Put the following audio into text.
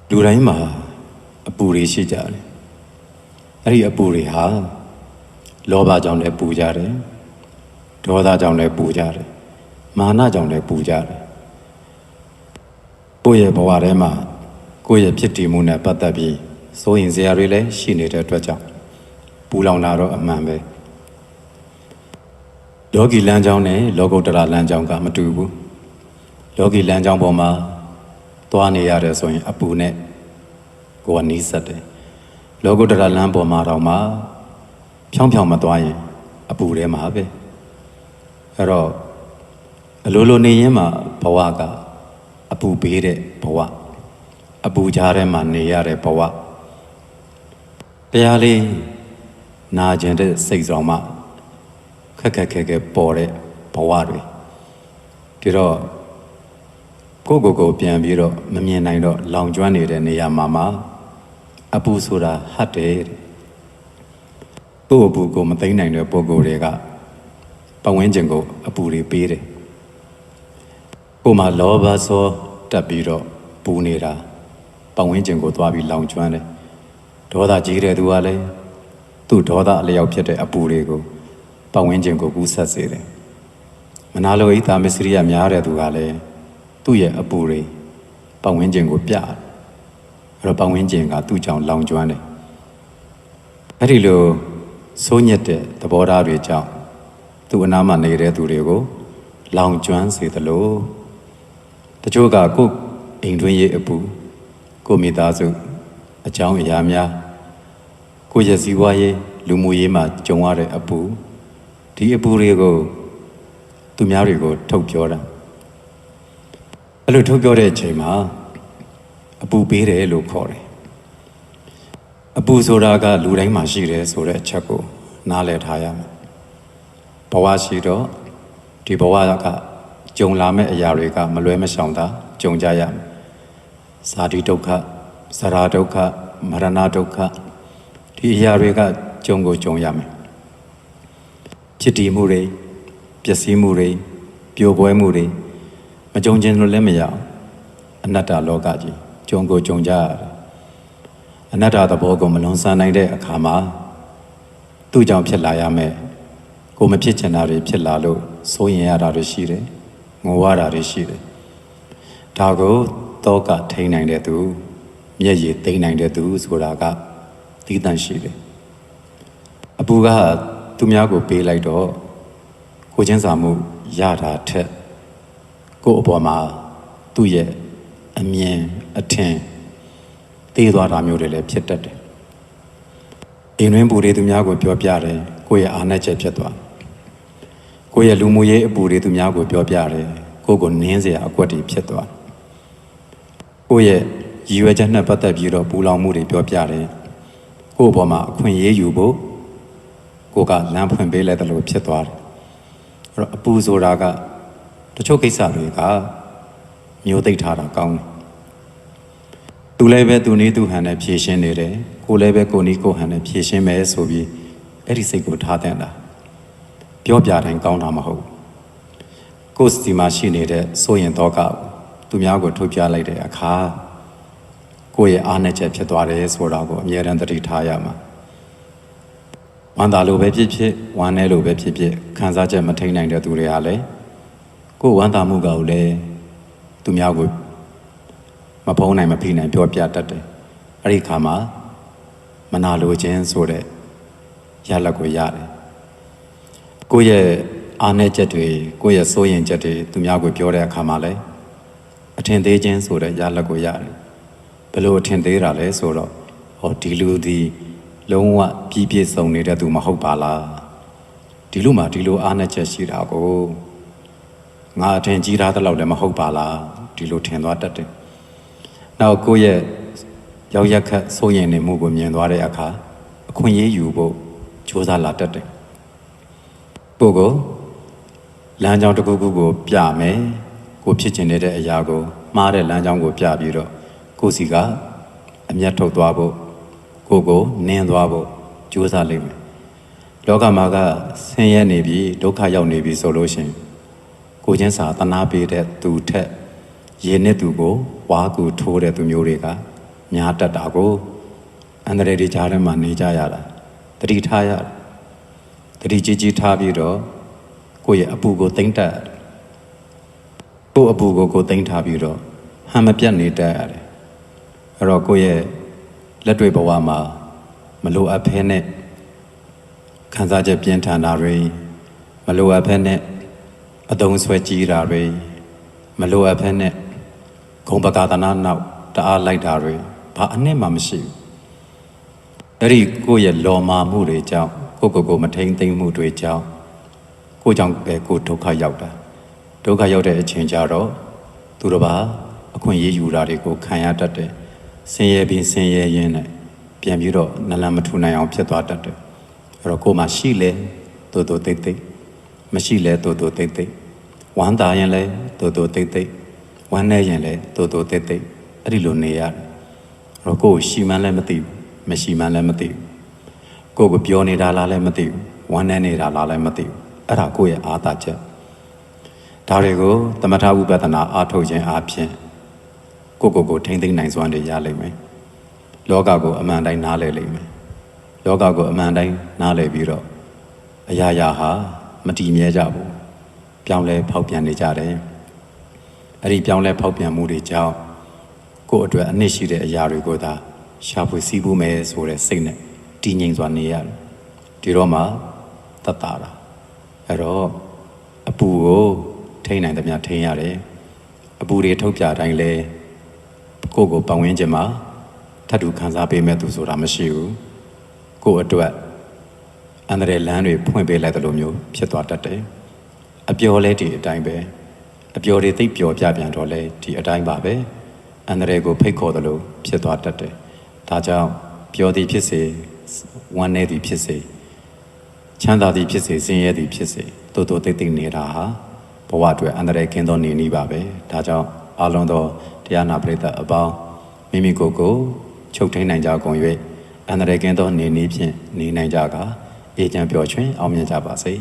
လူတိုင်းမှာအပူတွေရှိကြတယ်အဲ့ဒီအပူတွေဟာလောဘကြောင့်လည်းပူကြတယ်ဒေါသကြောင့်လည်းပူကြတယ်မာနကြောင့်လည်းပူကြတယ်ကိုယ့်ရဲ့ဘဝထဲမှာကိုယ့်ရဲ့ဖြစ်တည်မှုနဲ့ပတ်သက်ပြီးစိုးရင်စရာတွေလည်းရှိနေတဲ့အတွက်ကြောင့်ပူလောင်တာတော့အမှန်ပဲလောကီလမ်းကြောင်းနဲ့လောကုတ္တရာလမ်းကြောင်းကမတူဘူးလောကီလမ်းကြောင်းပေါ်မှာသွားနေရတယ်ဆိုရင်အပူနဲ့ကိုယ်ကနီးစပ်တယ်လောကုတ္တရာလမ်းပေါ်မှာတော့မှဖြောင်းဖြောင်းမသွားရင်အပူထဲမှာပဲအဲ့တော့အလိုလိုနေရင်မှဘဝကအပူပေးတဲ့ဘဝအပူကြားထဲမှာနေရတဲ့ဘဝတရားလေးနာကျင်တဲ့စိတ်ဆောင်မှခက်ခက်ခဲခဲပေါ်တဲ့ဘဝတွေဒီတော့ကိုပြန်ပြီးတော့မမြင်နိုင်တော့လောင်ကျွမ်းနေတဲ့နေရာမှာအပူဆိုတာဟတ်တယ်ကိုယ့်အပူကိုမသိနိုင်တဲ့ပုဂ္ဂိုလ်တွေကပတ်ဝန်းကျင်ကိုအပူတွေပေးတယ်ကိုယ်မှာလောဘဆိုတက်ပြီးတော့ပူနေတာပတ်ဝန်းကျင်ကိုသွားပြီးလောင်ကျွမ်းတယ်ဒေါသကြီးတဲ့သူကလည်းသူ့ဒေါသအလျောက်ဖြစ်တဲ့အပူတွေကိုပတ်ဝန်းကျင်ကိုကူးဆက်စေတယ်မနာလိုဤသာမစ္စရိယများတဲ့သူကလည်းသူ့ရဲ့အပူတွေပတ်ဝန်းကျင်ကိုပြတယ်အဲ့တော့ပတ်ဝန်းကျင်ကသူ့ကြောင့်လောင်ကျွမ်းတယ်အဲ့ဒီလိုဆိုးညစ်တဲ့သဘောထားတွေကြောင့်သူ့အနားမှာနေတဲ့သူတွေကိုလောင်ကျွမ်းစေသလိုတချို့ကကိုယ်အိမ်တွင်းရေးအပူကိုမိသားစုအကြောင်းအရာများကိုယ့်ရဲ့ဇီဝရေးလူမှုရေးမှာကြုံရတဲ့အပူဒီအပူတွေကိုသူများတွေကိုထုတ်ပြောတာအဲ့လိုထုတ်ပြောတဲ့အချိန်မှာအပူပေးတယ်လို့ခေါ်တယ်အပူဆိုတာကလူတိုင်းမှာရှိတယ်ဆိုတဲ့အချက်ကိုနားလည်ထားရမယ်ဘဝရှိတော့ဒီဘဝကကြုံလာမဲ့အရာတွေကမလွဲမရှောင်တာကြုံကြရမယ်ဇာတိဒုက္ခဇရာဒုက္ခမရဏဒုက္ခဒီအရာတွေကကြုံကိုကြုံရမယ်ဖြစ်တည်မှုတွေပျက်စီးမှုတွေပြိုပွဲမှုတွေမကြုံခြင်းလို့လည်းမရအောင်အနတ္တလောကကြီးကြုံကိုကြုံကြရတယ်အနတ္တသဘောကိုမလွန်ဆန်နိုင်တဲ့အခါမှာသူ့ကြောင့်ဖြစ်လာရမယ်ကိုမဖြစ်ချင်တာတွေဖြစ်လာလို့စိုးရင်ရတာတွေရှိတယ်ငိုရတာတွေရှိတယ်ဒါကိုတောကထိန်နိုင်တဲ့သူမျက်ရည်သိမ်းနိုင်တဲ့သူဆိုတာကသီးသန့်ရှိတယ်အပူကသူများကိုပေးလိုက်တော့ကိုချင်းစာမှုရတာထက်ကိုယ့်အပေါ်မှာသူ့ရဲ့အမြင်အထင်သိသွားတာမျိုးတွေလည်းဖြစ်တတ်တယ်အိမ်တွင်းပူတွေသူများကိုပြောပြတယ်ကိုယ့်ရဲ့အားနည်းချက်ဖြစ်သွားကိုယ့်ရဲ့လူမှုရေးအပူတွေသူများကိုပြောပြတယ်ကိုယ့်ကိုနင်းစရာအကွက်တွေဖြစ်သွားကိုယ့်ရဲ့ရည်ရွယ်ချက်နဲ့ပတ်သက်ပြီးတော့ပူလောင်မှုတွေပြောပြတယ်ကိုယ့်အပေါ်မှာအခွင့်အရေးယူဖို့ကိုကလမ်းဖွင့်ပေးလိုက်တယ်လို့ဖြစ်သွားတယ်အဲ့တော့အပူဆိုတာကတချို့ကိစ္စတွေကမျိုးသိပ်ထားတာကောင်းတယ်သူလည်းပဲသူနည်းသူဟန်နဲ့ဖြည့်ရှင်းနေတယ်ကိုလည်းပဲကိုနည်းကိုဟန်နဲ့ဖြည့်ရှင်းမယ်ဆိုပြီးအဲ့ဒီစိတ်ကိုထားတဲ့တာပြောပြတိုင်းကောင်းတာမဟုတ်ကိုယ်စီမှာရှိနေတဲ့စိုးရင်တော့ကသူများကိုထုတ်ပြလိုက်တဲ့အခါကိုယ့်ရဲ့အားနည်းချက်ဖြစ်သွားတယ်ဆိုတာကိုအမြဲတမ်းသတိထားရမှာဝမ်းသာလို့ပဲဖြစ်ဖြစ်ဝမ်းနည်းလို့ပဲဖြစ်ဖြစ်ခံစားချက်မထိန်နိုင်တဲ့သူတွေဟာလည်းကိုယ်ဝမ်းသာမှုကလည်းသူများကိုမဖုံးနိုင်မဖိနိုင်ပြောပြတတ်တယ်အဲ့ဒီခါမှာမနာလိုခြင်းဆိုတဲ့ရလဒ်ကိုရတယ်ကိုယ့်ရဲ့အားနည်းချက်တွေကိုယ့်ရဲ့စိုးရင်ချက်တွေသူများကိုပြောတဲ့အခါမှာလည်းအထင်သေးခြင်းဆိုတဲ့ရလဒ်ကိုရတယ်ဘယ်လိုအထင်သေးတာလဲဆိုတော့ဟောဒီလူဒီလုံးဝပြည့်စုံနေတဲ့သူမဟုတ်ပါလားဒီလူမှာဒီလိုအားနည်းချက်ရှိတာကိုငါအထင်ကြီးထားတဲ့လောက်လည်းမဟုတ်ပါလားဒီလိုထင်သွားတတ်တယ်နောက်ကိုယ့်ရဲ့ရောက်ရက်ခတ်စိုးရင်နေမှုကိုမြင်သွားတဲ့အခါအခွင့်အရေးယူဖို့ကြိုးစားလာတတ်တယ်ကိုကိုလမ်းကြောင်းတစ်ခုခုကိုပြမယ်ကိုဖြစ်ချင်နေတဲ့အရာကိုမှားတဲ့လမ်းကြောင်းကိုပြပြီးတော့ကိုစီကအမျက်ထုတ်သွားဖို့ကိုနင်းသွားဖို့ကြိုးစားလိမ့်မယ်လောကမှာကဆင်းရဲနေပြီဒုက္ခရောက်နေပြီဆိုလို့ရှိရင်ကိုချင်းစာတနာပေးတဲ့သူထက်ရင်းနဲ့သူကိုဝါကူထိုးတဲ့သူမျိုးတွေက များတတ်တာကိုအန္တရာယ်တွေကြားထဲမှာနေကြရတာတတိထားရတတိကြီးထားပြီးတော့ကိုယ့်ရဲ့အပူကိုသိမ့်တတ်ကိုယ့်အပူကိုသိမ့်ထားပြီးတော့ဟန်မပြတ်နေတတ်ရတယ်အဲ့တော့ကိုယ့်ရဲ့လက်တွေ့ဘဝမှာမလိုအပ်ဖဲနဲ့ခံစားချက်ပြင်းထန်တာတွေမလိုအပ်ဖဲနဲ့အတုံးဆွဲကြီးတာတွေမလိုအပ်ဖဲနဲ့ဂုံပကာသနာနောက်တအားလိုက်တာတွေဘာအနည်းမှမရှိဘူးအဲ့ဒီကိုယ့်ရဲ့လော်မာမှုတွေကြောင့်ကိုမထိန်သိမ့်မှုတွေကြောင့်ကိုကြောင့်ပဲကိုဒုက္ခရောက်တာဒုက္ခရောက်တဲ့အချိန်ကြတော့သူတို့ဘာအခွင့်အရေးယူတာတွေကိုခံရတတ်တယ်ဆင်းရဲပြီးဆင်းရဲရင်းနဲ့ပြန်ပြီးတော့နလန်မထူနိုင်အောင်ဖြစ်သွားတတ်တယ်အဲ့တော့ကိုမှရှိလဲတိုးတိတ်တိတ်မရှိလဲတိုးတိတ်တိတ်ဝမ်းသာရင်လဲတိုးတိတ်တိတ်ဝမ်းနေရင်လဲတိုးတိတ်တိတ်အဲ့ဒီလိုနေရတယ်အဲ့တော့ကိုရှိမှန်းလည်းမသိဘူးမရှိမှန်းလည်းမသိဘူးကိုပြောနေတာလားလည်းမသိဘူးဝမ်းနေနေတာလားလည်းမသိဘူးအဲ့ဒါကိုရဲ့အာသာချက်ဒါတွေကိုသမထဝိပဿနာအားထုတ်ခြင်းအပြင်ကိုထိမ့်သိမ့်နိုင်စွမ်းတွေရလိမ့်မယ်လောကကိုအမှန်တိုင်းနားလည်လိမ့်မယ်လောကကိုအမှန်တိုင်းနားလည်ပြီးတော့အရာရာဟာမတည်မြဲကြဘူးပြောင်းလဲဖောက်ပြန်နေကြတယ်အဲ့ဒီပြောင်းလဲဖောက်ပြန်မှုတွေကြောင့်ကိုယ့်အတွက်အနစ်ရှိတဲ့အရာတွေကိုသာရှာဖွေစည်းဖို့မယ်ဆိုတဲ့စိတ်နဲ့တည်ငြိမ်စွာနေရတယ်ဒီတော့မှတတ်တာအဲ့တော့အပူကိုထိန်းနိုင်သမျှထိန်းရတယ်အပူတွေထုတ်ပြတိုင်းလဲကိုပတ်ဝန်းကျင်မှာထပ်တူခံစားပေးမဲ့သူဆိုတာမရှိဘူးကိုအတွက်အန္တရာယ်လမ်းတွေဖွင့်ပေးလိုက်တဲ့လိုမျိုးဖြစ်သွားတတ်တယ်အပျော်လဲဒီအတိုင်းပဲအပျော်တွေသိပ်ပျော်ပြပြန်တော့လဲဒီအတိုင်းပါပဲအန္တရာယ်ကိုဖိတ်ခေါ်တယ်လို့ဖြစ်သွားတတ်တယ်ဒါကြောင့်ပျော်သည်ဖြစ်စေဝမ်းနည်းသည်ဖြစ်စေချမ်းသာသည်ဖြစ်စေဆင်းရဲသည်ဖြစ်စေတိုးတိတ်နေတာဟာဘဝအတွက်အန္တရာယ်ကင်းသောနေနည်းပါပဲဒါကြောင့်အလုံးသောတရားနာပရိသတ်အပေါင်းမိမိကိုယ်ကိုချုပ်ထိန်နိုင်ကြကုန်၍အန္တရာယ်ကင်းသောနေနည်းဖြင့်နေနိုင်ကြကာအေးချမ်းပျော်ရွှင်အောင်မြင်ကြပါစေ